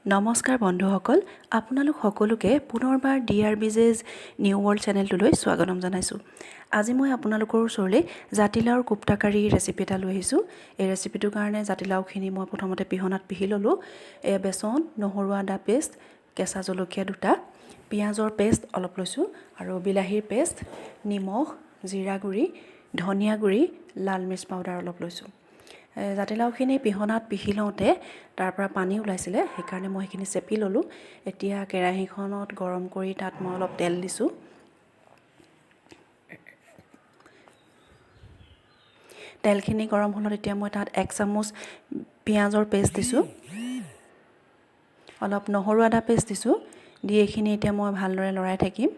নমস্কাৰ বন্ধুসকল, আপোনালোক সকলোকে পুনৰবাৰ DRBJ's নিউ ৱৰ্ল্ড চেনেলটোলৈ স্বাগতম জনাইছোঁ। আজি মই আপোনালোকৰ ওচৰলৈ জাতিলাওৰ কোপ্তা কাৰী ৰেচিপি এটা লৈ আহিছোঁ। এই ৰেচিপিটোৰ কাৰণে জাতিলাওখিনি মই প্ৰথমতে পিহনাত পিহি ল'লোঁ। বেচন, নহৰু, আদা পেষ্ট, কেঁচা জলকীয়া দুটা, পিঁয়াজৰ পেষ্ট অলপ লৈছোঁ আৰু বিলাহীৰ পেষ্ট, নিমখ, জিৰা গুড়ি, ধনিয়া গুড়ি, লাল মিৰ্চ পাউডাৰ অলপ লৈছোঁ। জাতিলাওখিনি পিহনাত পিহি লওঁতে তাৰ পৰা পানী ওলাইছিলে, সেইকাৰণে মই সেইখিনি চেপি ল'লোঁ। এতিয়া কেৰাহীখনত গৰম কৰি তাত মই অলপ তেল দিছোঁ। তেলখিনি গৰম হ'লত এতিয়া মই তাত 1 চামুচ পিঁয়াজৰ পেষ্ট দিছোঁ, অলপ নহৰু আদা পেষ্ট দিছোঁ। দি এইখিনি এতিয়া মই ভালদৰে লৰাই থাকিম,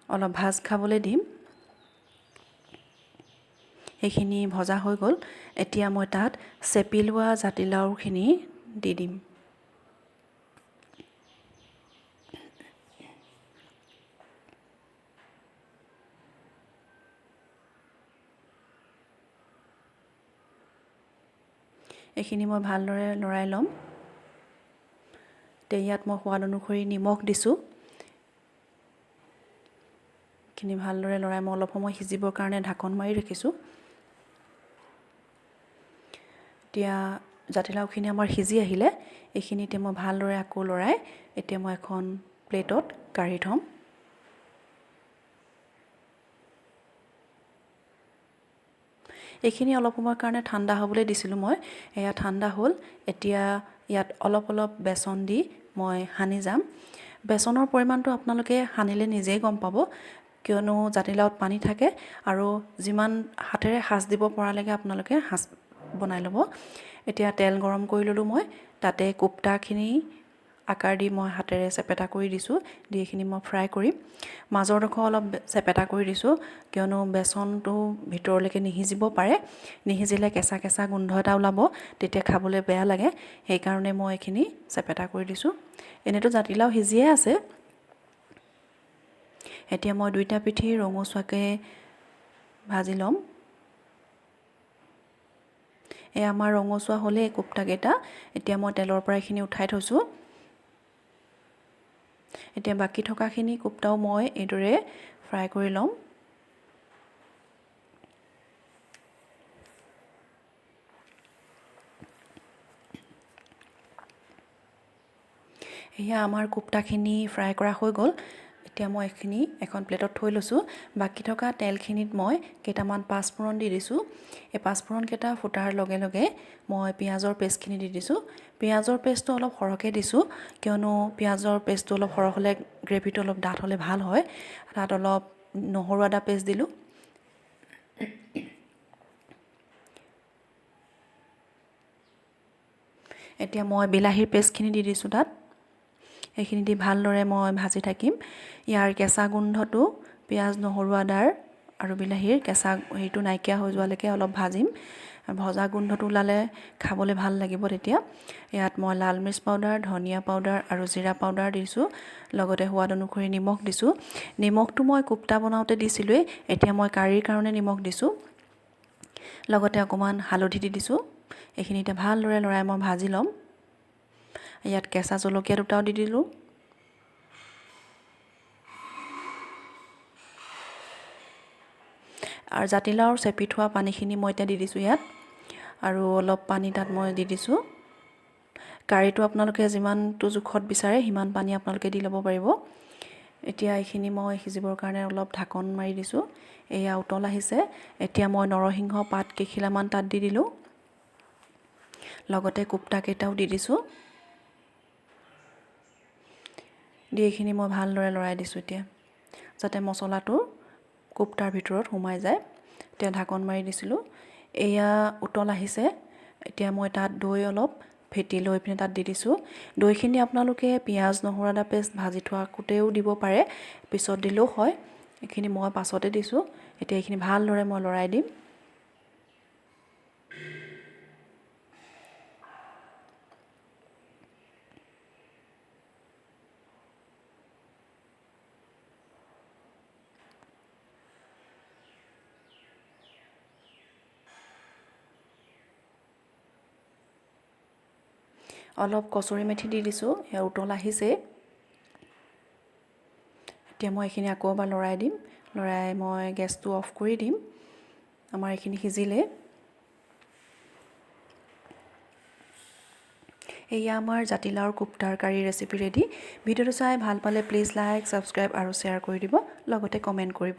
অলপ ভাজ খাবলৈ দিম। এইখিনি ভজা হৈ গ'ল। এতিয়া মই তাত চেপি লোৱা জাতিলাওখিনি দি দিম। এইখিনি মই ভালদৰে লৰাই ল'ম। এতিয়া ইয়াত মই সোৱাদ অনুসৰি নিমখ দিছোঁ। এইখিনি ভালদৰে লৰাই মই অলপ সময় সিজিবৰ কাৰণে ঢাকন মাৰি ৰাখিছোঁ। এতিয়া জাতিলাওখিনি আমাৰ সিজি আহিলে, এইখিনি এতিয়া মই ভালদৰে আকৌ লৰাই এতিয়া মই এখন প্লেটত কাঢ়ি থ'ম। এইখিনি অলপ সময়ৰ কাৰণে ঠাণ্ডা হ'বলৈ দিছিলোঁ মই। এয়া ঠাণ্ডা হ'ল। এতিয়া ইয়াত অলপ অলপ বেচন দি মই সানি যাম। বেচনৰ পৰিমাণটো আপোনালোকে সানিলে নিজেই গম পাব, কিয়নো জাতিলাওত পানী থাকে আৰু যিমান হাতেৰে সাজ দিব পৰালৈকে আপোনালোকে সাজ বনাই ল'ব। এতিয়া তেল গৰম কৰি ল'লোঁ মই, তাতে কোপ্তাখিনি আকাৰ দি মই হাতেৰে চেপেটা কৰি দিছোঁ। দি এইখিনি মই ফ্ৰাই কৰিম। মাজৰডোখৰ অলপ চেপেটা কৰি দিছোঁ, কিয়নো বেচনটো ভিতৰলৈকে নিসিজিব পাৰে। নিসিজিলে কেঁচা কেঁচা গোন্ধ এটা ওলাব, তেতিয়া খাবলৈ বেয়া লাগে। সেইকাৰণে মই এইখিনি চেপেটা কৰি দিছোঁ। এনেতো জাতিলাও সিজিয়ে আছে। এতিয়া মই দুইটা পিঠি ৰঙচুৱাকৈ ভাজি ল'ম। আমাৰ ৰঙচুৱা হ'লেই কোপ্তাকেইটা। এতিয়া মই তেলৰ পৰা এইখিনি উঠাই থৈছোঁ। এতিয়া বাকী থকাখিনি কোপ্তাও মই এইদৰে ফ্ৰাই কৰি ল'ম। এয়া আমাৰ কোপ্তাখিনি ফ্ৰাই কৰা হৈ গ'ল। এতিয়া মই এইখিনি এখন প্লেটত থৈ লৈছোঁ। বাকী থকা তেলখিনিত মই কেইটামান পাঁচফোৰণ দি দিছোঁ। এই পাঁচফোৰণকেইটা ফুটাৰ লগে লগে মই পিঁয়াজৰ পেষ্টখিনি দি দিছোঁ। পিঁয়াজৰ পেষ্টটো অলপ সৰহকৈ দিছোঁ, কিয়নো পিঁয়াজৰ পেষ্টটো অলপ সৰহ হ'লে গ্ৰেভিটো অলপ ডাঠ হ'লে ভাল হয়। তাত অলপ নহৰু আদা পেষ্ট দিলোঁ। এতিয়া মই বিলাহীৰ পেষ্টখিনি দি দিছোঁ তাত। এইখিনি দি ভালদৰে মই ভাজি থাকিম। ইয়াৰ কেঁচা গোন্ধটো পিঁয়াজ, নহৰু, আদাৰ আৰু বিলাহীৰ কেঁচা হেৰিটো নাইকিয়া হৈ যোৱালৈকে অলপ ভাজিম। ভজা গোন্ধটো ওলালে খাবলৈ ভাল লাগিব তেতিয়া। ইয়াত মই লাল মিৰ্চ পাউডাৰ, ধনিয়া পাউডাৰ আৰু জিৰা পাউডাৰ দিছোঁ। লগতে সোৱাদ অনুসৰি নিমখ দিছোঁ। নিমখটো মই কোপ্তা বনাওঁতে দিছিলোঁৱেই, এতিয়া মই কাৰীৰ কাৰণে নিমখ দিছোঁ। লগতে অকণমান হালধি দি দিছোঁ। এইখিনি এতিয়া ভালদৰে লৰাই মই ভাজি ল'ম। ইয়াত কেঁচা জলকীয়া দুটাও দি দিলোঁ। আৰু জাতিলাওৰ চেপি থোৱা পানীখিনি মই এতিয়া দি দিছোঁ ইয়াত, আৰু অলপ পানী তাত মই দি দিছোঁ। কাৰীটো আপোনালোকে যিমানটো জোখত বিচাৰে সিমান পানী আপোনালোকে দি ল'ব পাৰিব। এতিয়া এইখিনি মই সিজিবৰ কাৰণে অলপ ঢাকন মাৰি দিছোঁ। এয়া উতল আহিছে। এতিয়া মই নৰসিংহ পাত কেইখিলামান তাত দি দিলোঁ। লগতে কোপ্তাকেইটাও দি দিছোঁ। দি এইখিনি মই ভালদৰে লৰাই দিছোঁ এতিয়া, যাতে মছলাটো কোপ্তাৰ ভিতৰত সোমাই যায়। এতিয়া ঢাকন মাৰি দিছিলোঁ। এয়া উতল আহিছে। এতিয়া মই তাত দৈ অলপ ফেটি লৈ পিনে তাত দি দিছোঁ। দৈখিনি আপোনালোকে পিঁয়াজ, নহৰু, আদা পেষ্ট ভাজি থোৱাকোটেও দিব পাৰে, পিছত দিলেও হয়। এইখিনি মই পাছতে দিছোঁ। এতিয়া এইখিনি ভালদৰে মই লৰাই দিম। অলপ কচুৰি মেথি দি দিছোঁ, সেয়া উতল আহিছে। এতিয়া মই এইখিনি আকৌ এবাৰ লৰাই দিম, লৰাই মই গেছটো অফ কৰি দিম। আমাৰ এইখিনি সিজিলে। এয়া আমাৰ জাতিলাওৰ কোপ্তাৰ কাৰী ৰেচিপি ৰেডি। ভিডিঅ'টো চাই ভাল পালে প্লিজ লাইক, ছাবস্ক্ৰাইব আৰু শ্বেয়াৰ কৰি দিব, লগতে কমেণ্ট কৰিব।